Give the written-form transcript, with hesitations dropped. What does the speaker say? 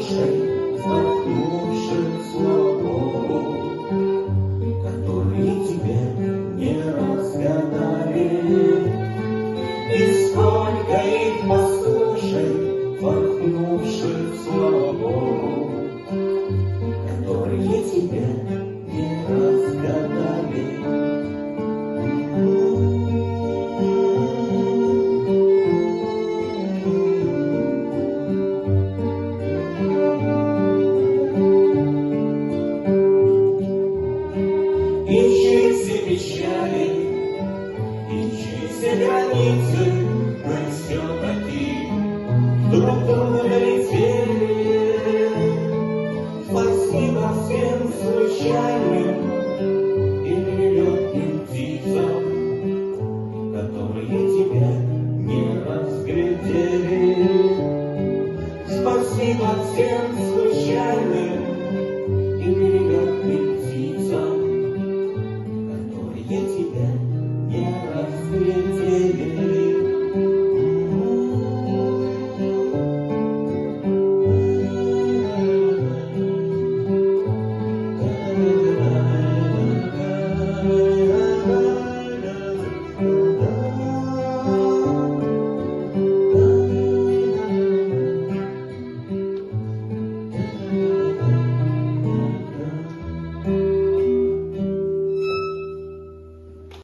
душей, вздохнувших слов, которые тебе не разгадали. И сколько их послушай, вздохнувших слов, которые тебе не разгадали. Ищи все печали, ищи все границы, мы все-таки друг друга долетели. Спасибо всем случайным